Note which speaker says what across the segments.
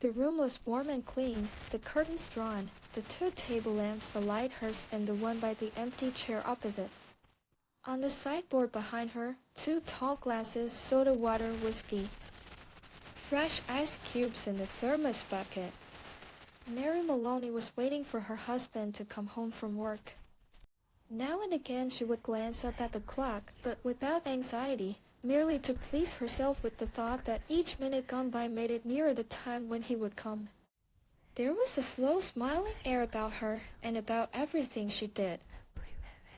Speaker 1: The room was warm and clean, the curtains drawn, the two table lamps alight, hers and the one by the empty chair opposite. On the sideboard behind her, two tall glasses, soda water, whiskey. Fresh ice cubes in the thermos bucket. Mary Maloney was waiting for her husband to come home from work. Now and again she would glance up at the clock, but without anxiety, merely to please herself with the thought that each minute gone by made it nearer the time when he would come. There was a slow, smiling air about her and about everything she did.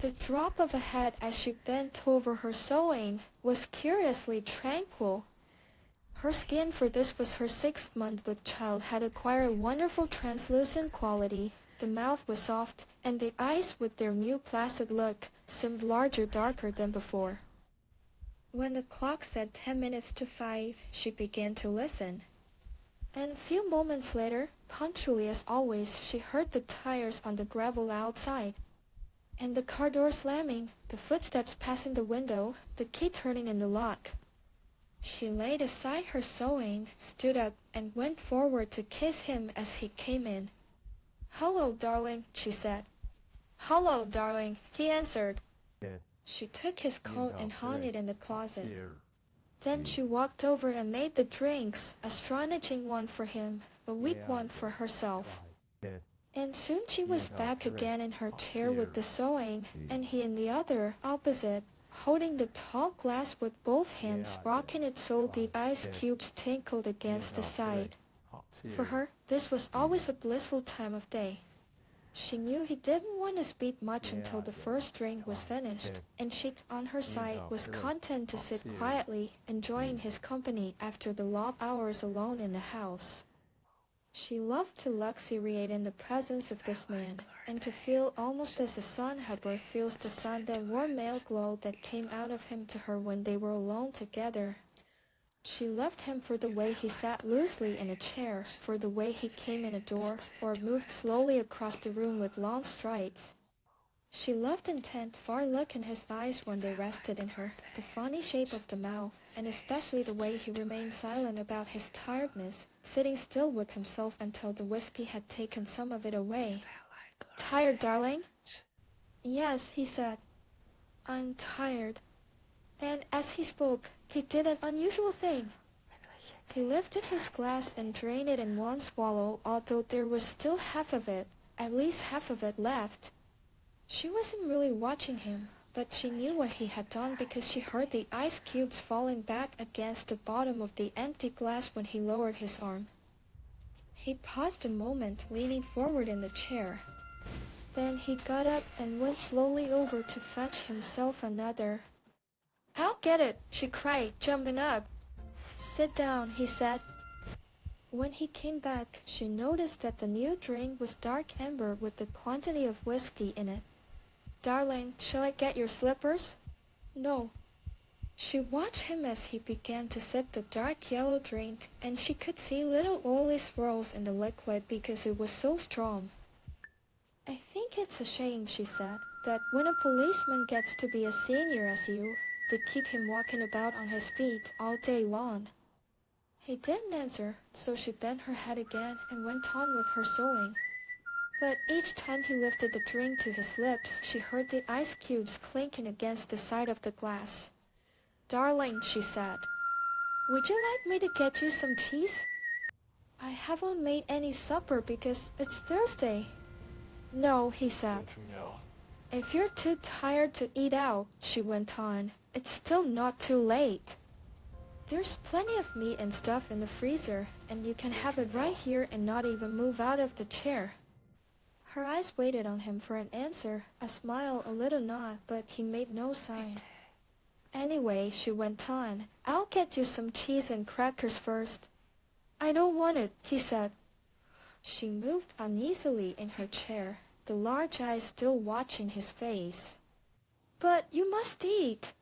Speaker 1: The drop of a head as she bent over her sewing was curiously tranquil. Her skin, for this was her 6th month with child, had acquired a wonderful translucent quality. The mouth was soft, and the eyes, with their new placid look, seemed larger, darker than before. When the clock said 10 minutes to 5, she began to listen. And a few moments later, punctually as always, she heard the tires on the gravel outside, and the car door slamming, the footsteps passing the window, the key turning in the lock. She laid aside her sewing, stood up, and went forward to kiss him as he came in. "Hello, darling," she said. "Hello, darling," he answered. She took his coat and hung it in the closet. Then she walked over and made the drinks, a astonishing one for him, a weak one for herself. And soon she was back again in her chair with the sewing, and he in the other, opposite, holding the tall glass with both hands, rocking it so the ice cubes tinkled against the side. For her, this was always a blissful time of day. She knew he didn't want to speak much until the first drink was finished, and she, on her side, was content to sit quietly, enjoying his company after the long hours alone in the house. She loved to luxuriate in the presence of this man, and to feel almost as the sun Harper feels the sun that warm male glow that came out of him to her when they were alone together. She loved him for the way he sat loosely in a chair, for the way he came in a door, or moved slowly across the room with long strides. She loved the intent, far look in his eyes when they rested in her, the funny shape of the mouth, and especially the way he remained silent about his tiredness, sitting still with himself until the whiskey had taken some of it away. "Tired, darling?" "Yes," he said. "I'm tired." And as he spoke, he did an unusual thing. He lifted his glass and drained it in one swallow, although there was still half of it, at least half of it, left. She wasn't really watching him, but she knew what he had done because she heard the ice cubes falling back against the bottom of the empty glass when he lowered his arm. He paused a moment, leaning forward in the chair. Then he got up and went slowly over to fetch himself another. "I'll get it," she cried, jumping up. "Sit down," he said. When he came back, she noticed that the new drink was dark amber with a quantity of whiskey in it. "Darling, shall I get your slippers?" "No." She watched him as he began to sip the dark yellow drink, and she could see little oily swirls in the liquid because it was so strong. "I think it's a shame," she said, "that when a policeman gets to be as senior as you, they keep him walking about on his feet all day long." He didn't answer, so she bent her head again and went on with her sewing. But each time he lifted the drink to his lips, she heard the ice cubes clinking against the side of the glass. "Darling," she said, "would you like me to get you some cheese?" "I haven't made any supper because it's Thursday." "No," he said. "If you're too tired to eat out," she went on, "it's still not too late. There's plenty of meat and stuff in the freezer, and you can have it right here and not even move out of the chair." Her eyes waited on him for an answer, a smile, a little nod, but he made no sign. "Anyway," she went on, "I'll get you some cheese and crackers first." "I don't want it," he said. She moved uneasily in her chair, the large eyes still watching his face. "But you must eat."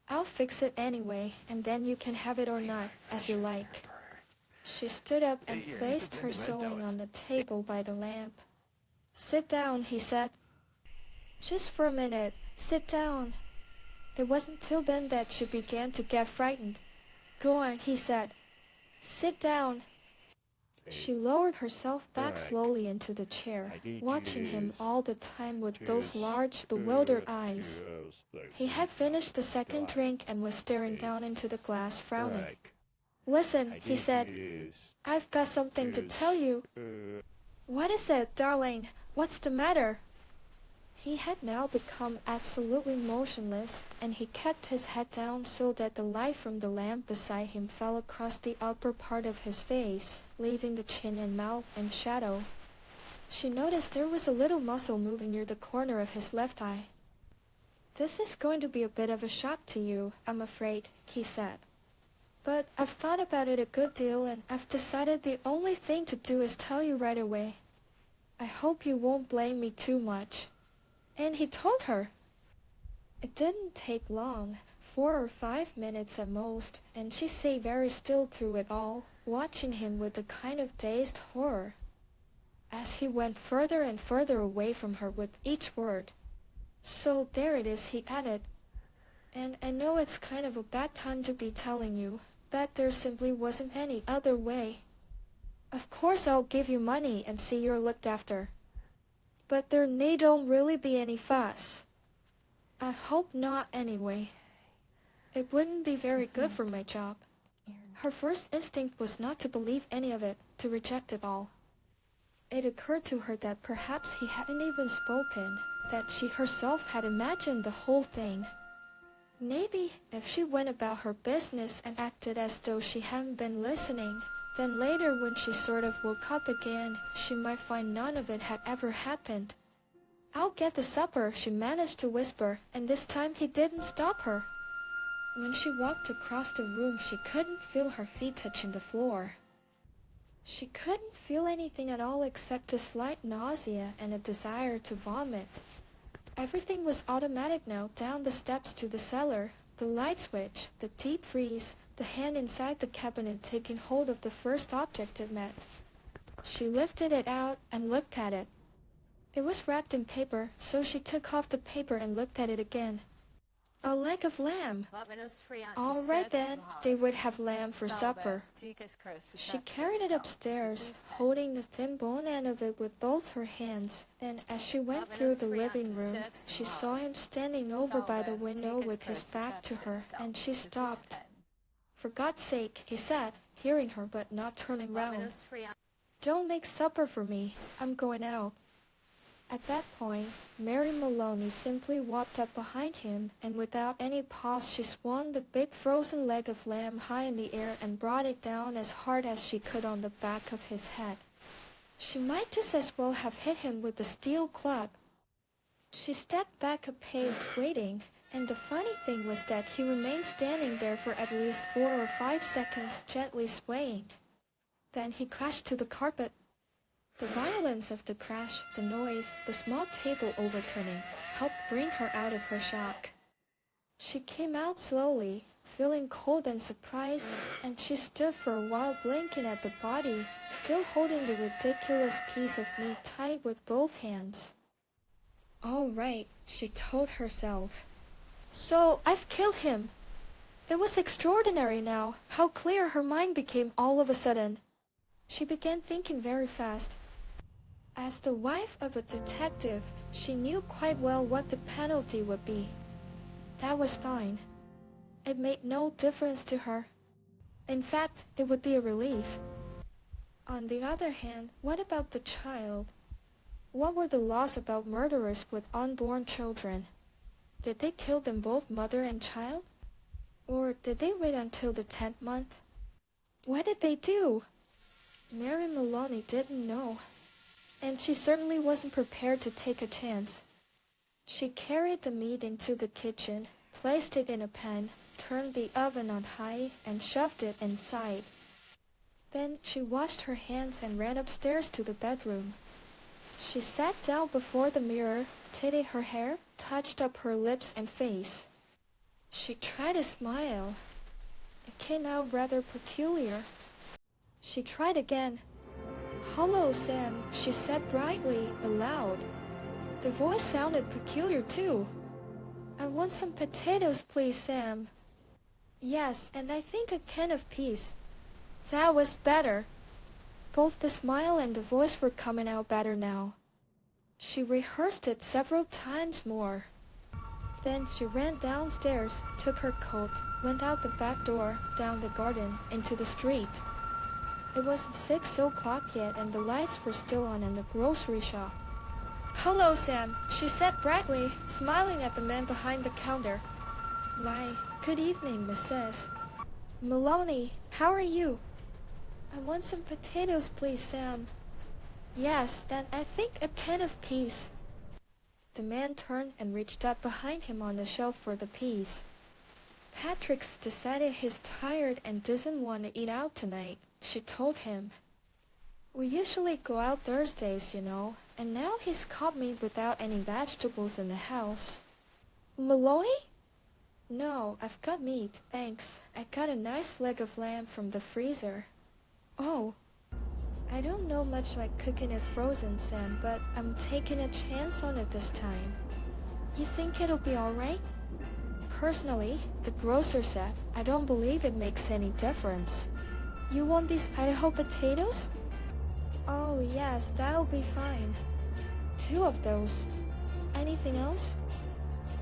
Speaker 1: "I'll fix it anyway, and then you can have it or not, as you like." She stood up and placed her sewing on the table by the lamp. "Sit down," he said. "Just for a minute. Sit down." It wasn't till then that she began to get frightened. "Go on," he said. "Sit down." She lowered herself back slowly into the chair, watching him all the time with those large, bewildered eyes. He had finished the second drink and was staring down into the glass, frowning. "Listen," he said. "I've got something to tell you." "What is it, darling? What's the matter?" He had now become absolutely motionless, and he kept his head down so that the light from the lamp beside him fell across the upper part of his face, leaving the chin and mouth in shadow. She noticed there was a little muscle moving near the corner of his left eye. "This is going to be a bit of a shock to you, I'm afraid," he said. "But I've thought about it a good deal, and I've decided the only thing to do is tell you right away. I hope you won't blame me too much." And he told her. It didn't take long, 4 or 5 minutes at most, and she sat very still through it all, watching him with a kind of dazed horror, as he went further and further away from her with each word. "So there it is," he added. "And I know it's kind of a bad time to be telling you, but there simply wasn't any other way. Of course I'll give you money and see you're looked after. But there need don't really be any fuss. I hope not, anyway. It wouldn't be very good for my job." Her first instinct was not to believe any of it, to reject it all. It occurred to her that perhaps he hadn't even spoken, that she herself had imagined the whole thing. Maybe if she went about her business and acted as though she hadn't been listening, then later when she sort of woke up again, she might find none of it had ever happened. "I'll get the supper," she managed to whisper, and this time he didn't stop her. When she walked across the room, she couldn't feel her feet touching the floor. She couldn't feel anything at all except a slight nausea and a desire to vomit. Everything was automatic now, down the steps to the cellar, the light switch, the deep freeze, the hand inside the cabinet taking hold of the first object it met. She lifted it out and looked at it. It was wrapped in paper, so she took off the paper and looked at it again. A leg of lamb. All right then, they would have lamb for supper. She carried it upstairs, holding the thin bone end of it with both her hands, and as she went through the living room, she saw him standing over by the window with his back to her, and she stopped. "For God's sake," he said, hearing her but not turning round. "Don't make supper for me. I'm going out." At that point, Mary Maloney simply walked up behind him, and without any pause she swung the big frozen leg of lamb high in the air and brought it down as hard as she could on the back of his head. She might just as well have hit him with the steel club. She stepped back a pace, waiting, and the funny thing was that he remained standing there for at least 4 or 5 seconds, gently swaying. Then he crashed to the carpet. The violence of the crash, the noise, the small table overturning, helped bring her out of her shock. She came out slowly, feeling cold and surprised, and she stood for a while blinking at the body, still holding the ridiculous piece of meat tight with both hands. "All right," she told herself. "So I've killed him." It was extraordinary now, how clear her mind became all of a sudden. She began thinking very fast. As the wife of a detective, she knew quite well what the penalty would be. That was fine. It made no difference to her. In fact, it would be a relief. On the other hand, what about the child? What were the laws about murderers with unborn children? Did they kill them both, mother and child? Or did they wait until the 10th month? What did they do? Mary Maloney didn't know. And she certainly wasn't prepared to take a chance. She carried the meat into the kitchen, placed it in a pan, turned the oven on high, and shoved it inside. Then she washed her hands and ran upstairs to the bedroom. She sat down before the mirror, tidied her hair, touched up her lips and face. She tried to smile. It came out rather peculiar. She tried again. "Hello, Sam," she said brightly, aloud. The voice sounded peculiar, too. "I want some potatoes, please, Sam." "Yes, and I think a can of peas." That was better. Both the smile and the voice were coming out better now. She rehearsed it several times more. Then she ran downstairs, took her coat, went out the back door, down the garden, into the street. It wasn't 6 o'clock yet and the lights were still on in the grocery shop. "Hello, Sam," she said brightly, smiling at the man behind the counter. "Why, good evening, Mrs. Maloney. How are you?" "I want some potatoes, please, Sam." "Yes, and I think a can of peas." The man turned and reached up behind him on the shelf for the peas. "Patrick's decided he's tired and doesn't want to eat out tonight," she told him. "We usually go out Thursdays, you know, and now he's caught me without any vegetables in the house." "Maloney?" "No, I've got meat, thanks. I got a nice leg of lamb from the freezer." "Oh." "I don't know much like cooking it frozen, Sam, but I'm taking a chance on it this time." "You think it'll be alright?" "Personally," the grocer said, "I don't believe it makes any difference." "You want these Idaho potatoes?" "Oh, yes, that'll be fine." "2 of those." "Anything else?"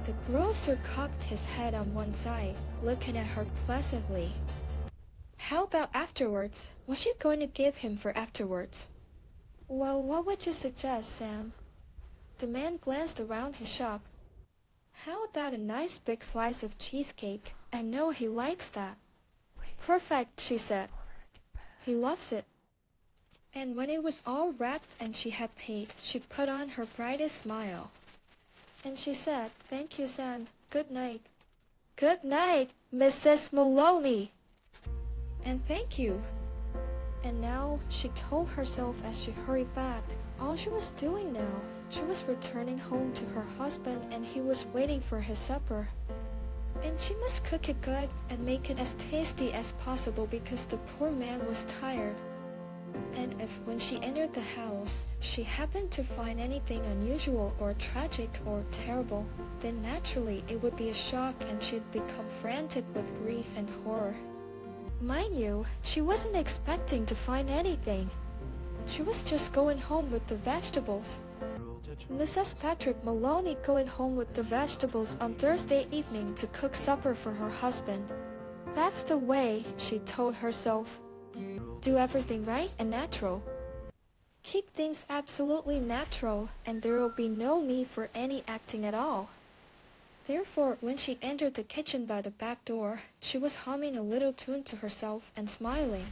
Speaker 1: The grocer cocked his head on one side, looking at her pleasantly. "How about afterwards? What you going to give him for afterwards?" "Well, what would you suggest, Sam?" The man glanced around his shop. "How about a nice big slice of cheesecake? I know he likes that." "Perfect," she said. "He loves it." And when it was all wrapped and she had paid, she put on her brightest smile. And she said, "Thank you, Sam. Good night." "Good night, Mrs. Maloney." "And thank you." And now, she told herself as she hurried back, all she was doing now, she was returning home to her husband and he was waiting for his supper. And she must cook it good and make it as tasty as possible because the poor man was tired. And if when she entered the house, she happened to find anything unusual or tragic or terrible, then naturally it would be a shock and she'd become frantic with grief and horror. Mind you, she wasn't expecting to find anything. She was just going home with the vegetables. Mrs. Patrick Maloney going home with the vegetables on Thursday evening to cook supper for her husband. That's the way, she told herself. Do everything right and natural. Keep things absolutely natural, and there will be no need for any acting at all. Therefore, when she entered the kitchen by the back door, she was humming a little tune to herself and smiling.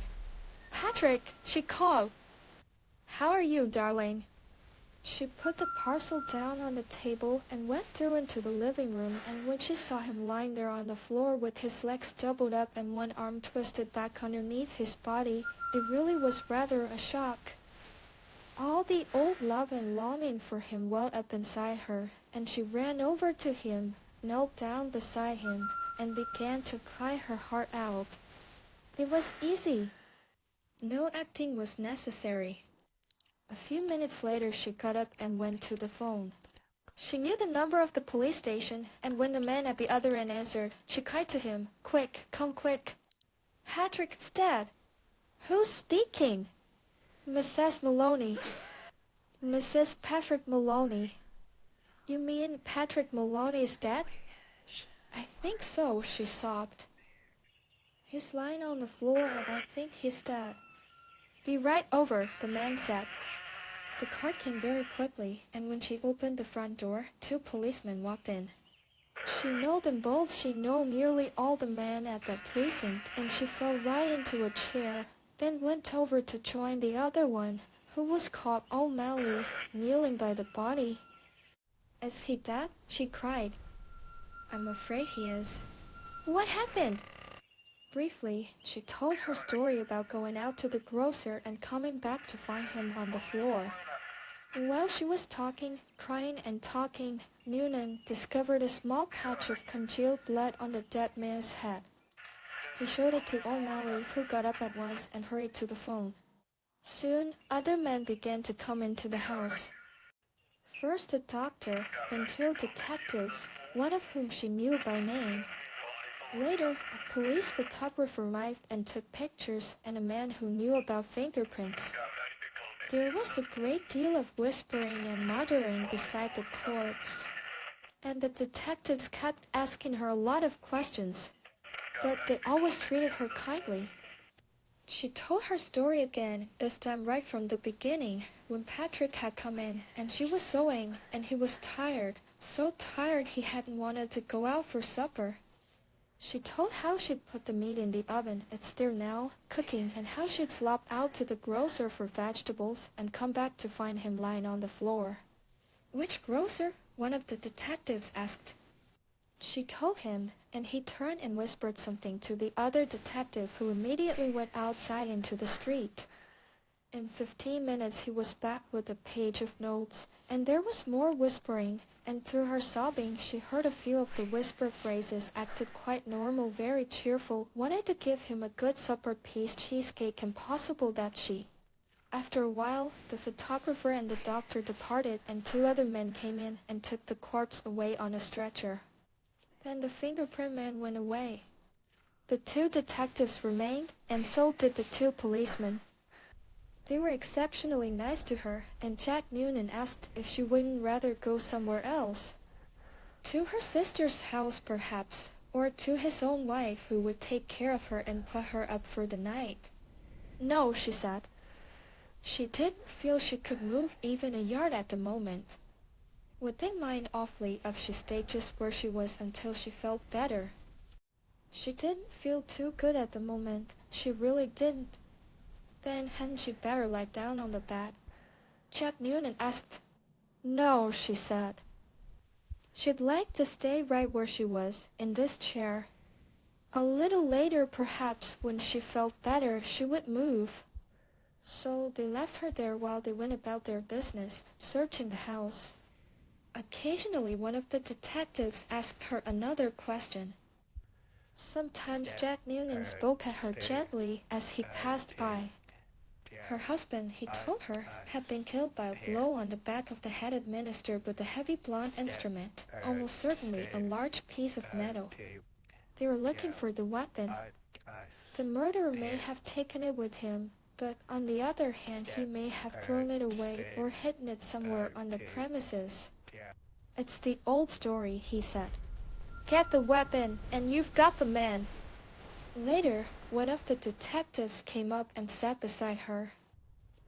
Speaker 1: "Patrick," she called. "How are you, darling?" She put the parcel down on the table and went through into the living room, and when she saw him lying there on the floor with his legs doubled up and one arm twisted back underneath his body, it really was rather a shock. All the old love and longing for him welled up inside her, and she ran over to him, knelt down beside him, and began to cry her heart out. It was easy. No acting was necessary. A few minutes later she got up and went to the phone. She knew the number of the police station, and when the man at the other end answered, she cried to him, "Quick, come quick." "Patrick is dead." "Who's speaking?" "Mrs. Maloney." "Mrs. Patrick Maloney." "You mean Patrick Maloney is dead?" "I think so," she sobbed. "He's lying on the floor and I think he's dead." "Be right over," the man said. The car came very quickly, and when she opened the front door, 2 policemen walked in. She knew them both. She knew nearly all the men at that precinct, and she fell right into a chair, then went over to join the other one, who was caught all O'Malley, kneeling by the body. "Is he dead?" she cried. "I'm afraid he is." "What happened?" Briefly, she told her story about going out to the grocer and coming back to find him on the floor. While she was talking, crying and talking, Noonan discovered a small patch of congealed blood on the dead man's head. He showed it to O'Malley, who got up at once and hurried to the phone. Soon, other men began to come into the house. First a doctor, then 2 detectives, one of whom she knew by name. Later, a police photographer arrived and took pictures, and a man who knew about fingerprints. There was a great deal of whispering and muttering beside the corpse, and the detectives kept asking her a lot of questions, but they always treated her kindly. She told her story again, this time right from the beginning, when Patrick had come in, and she was sewing, and he was tired, so tired he hadn't wanted to go out for supper. She told how she'd put the meat in the oven, it's there now, cooking, and how she'd slop out to the grocer for vegetables and come back to find him lying on the floor. "Which grocer?" one of the detectives asked. She told him, and he turned and whispered something to the other detective, who immediately went outside into the street. In 15 minutes he was back with a page of notes, and there was more whispering, and through her sobbing she heard a few of the whispered phrases, acted quite normal, very cheerful, wanted to give him a good supper, piece cheesecake, and possible that she. After a while, the photographer and the doctor departed, and 2 other men came in and took the corpse away on a stretcher. Then the fingerprint man went away. The 2 detectives remained, and so did the 2 policemen. They were exceptionally nice to her, and Jack Noonan asked if she wouldn't rather go somewhere else. To her sister's house, perhaps, or to his own wife, who would take care of her and put her up for the night. No, she said. She didn't feel she could move even a yard at the moment. Would they mind awfully if she stayed just where she was until she felt better? She didn't feel too good at the moment. She really didn't. Then hadn't she better lie down on the bed? Jack Noonan asked. No, she said. She'd like to stay right where she was, in this chair. A little later, perhaps, when she felt better, she would move. So they left her there while they went about their business, searching the house. Occasionally one of the detectives asked her another question. Sometimes Jack Noonan spoke at her gently as he passed by. Her husband, he told her, had been killed by a blow on the back of the head administered with a heavy blunt instrument, almost certainly a large piece of metal. They were looking for the weapon. The murderer may have taken it with him, but on the other hand he may have thrown it away or hidden it somewhere on the premises. It's the old story, he said. Get the weapon, and you've got the man. Later, one of the detectives came up and sat beside her.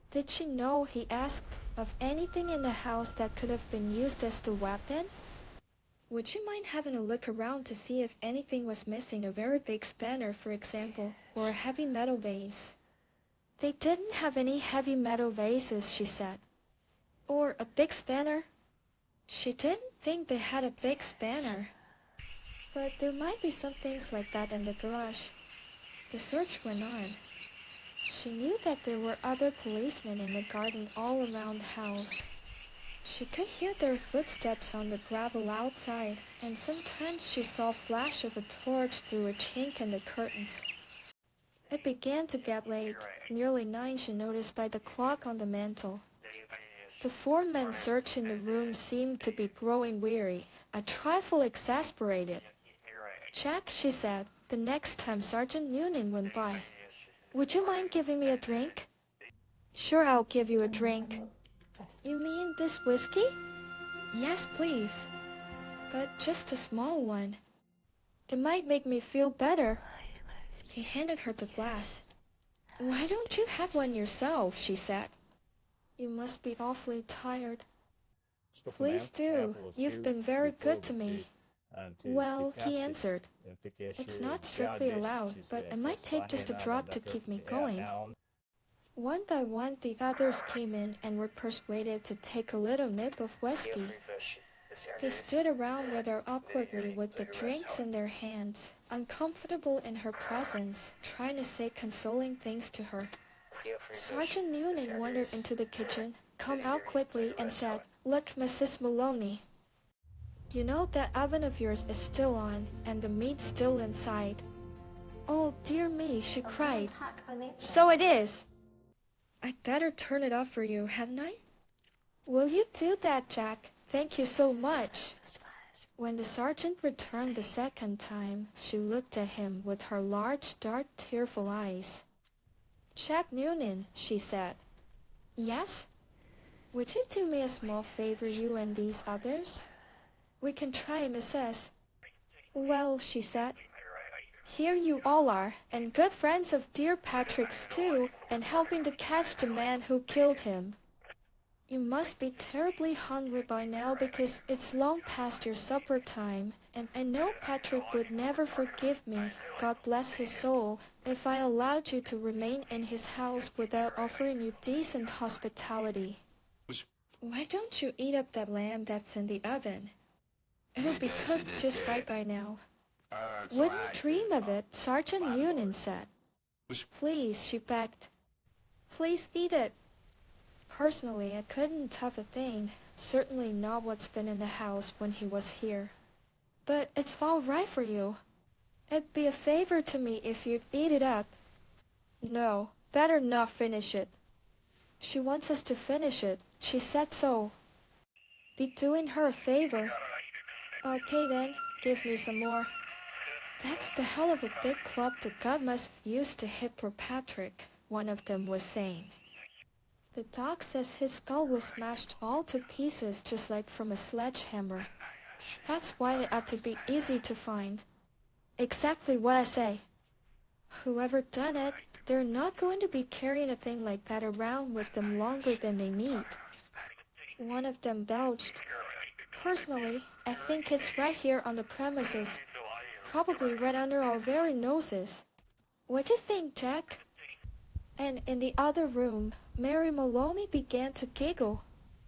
Speaker 1: Did she know, he asked, of anything in the house that could have been used as the weapon? Would you mind having a look around to see if anything was missing, a very big spanner, for example, or a heavy metal vase? They didn't have any heavy metal vases, she said. Or a big spanner? She didn't think they had a big spanner. But there might be some things like that in the garage. The search went on. She knew that there were other policemen in the garden all around the house. She could hear their footsteps on the gravel outside, and sometimes she saw a flash of a torch through a chink in the curtains. It began to get late, nearly 9 she noticed by the clock on the mantel. The 4 men searching the room seemed to be growing weary, a trifle exasperated. Jack, she said, the next time Sergeant Noonan went by, would you mind giving me a drink? Sure, I'll give you a drink. You mean this whiskey? Yes, please. But just a small one. It might make me feel better. He handed her the glass. Why don't you have one yourself, she said. You must be awfully tired. Please do. You've been very good to me. Well, he answered, it's not strictly allowed, but it might take just a drop to keep me going. One by one, the others came in and were persuaded to take a little nip of whiskey. They stood around rather awkwardly with the drinks in their hands, uncomfortable in her presence, trying to say consoling things to her. Sergeant Noonan wandered into the kitchen, come out quickly, and said, Look, Mrs. Maloney. You know that oven of yours is still on, and the meat's still inside. Oh, dear me, she cried. So it is. I'd better turn it off for you, hadn't I? Will you do that, Jack? Thank you so much. When the sergeant returned the second time, she looked at him with her large, dark, tearful eyes. Jack Noonan, she said. Yes? Would you do me a small favor, you and these others? We can try, Mrs. Well, she said, here you all are, and good friends of dear Patrick's too, and helping to catch the man who killed him. You must be terribly hungry by now because it's long past your supper time, and I know Patrick would never forgive me, God bless his soul, if I allowed you to remain in his house without offering you decent hospitality. Why don't you eat up that lamb that's in the oven? It'll be cooked just right by now. Wouldn't dream of it, Sergeant Noonan said. Please, she begged. Please eat it. Personally, I couldn't have a thing, certainly not what's been in the house when he was here. But it's all right for you. It'd be a favor to me if you'd eat it up. No, better not finish it. She wants us to finish it. She said so. Be doing her a favor. Okay then, give me some more. That's the hell of a big club the god must have used to hit poor Patrick, one of them was saying. The doc says his skull was smashed all to pieces just like from a sledgehammer. That's why it ought to be easy to find. Exactly what I say. Whoever done it, they're not going to be carrying a thing like that around with them longer than they need. One of them belched. Personally, I think it's right here on the premises. Probably right under our very noses. What do you think, Jack? And in the other room, Mary Maloney began to giggle.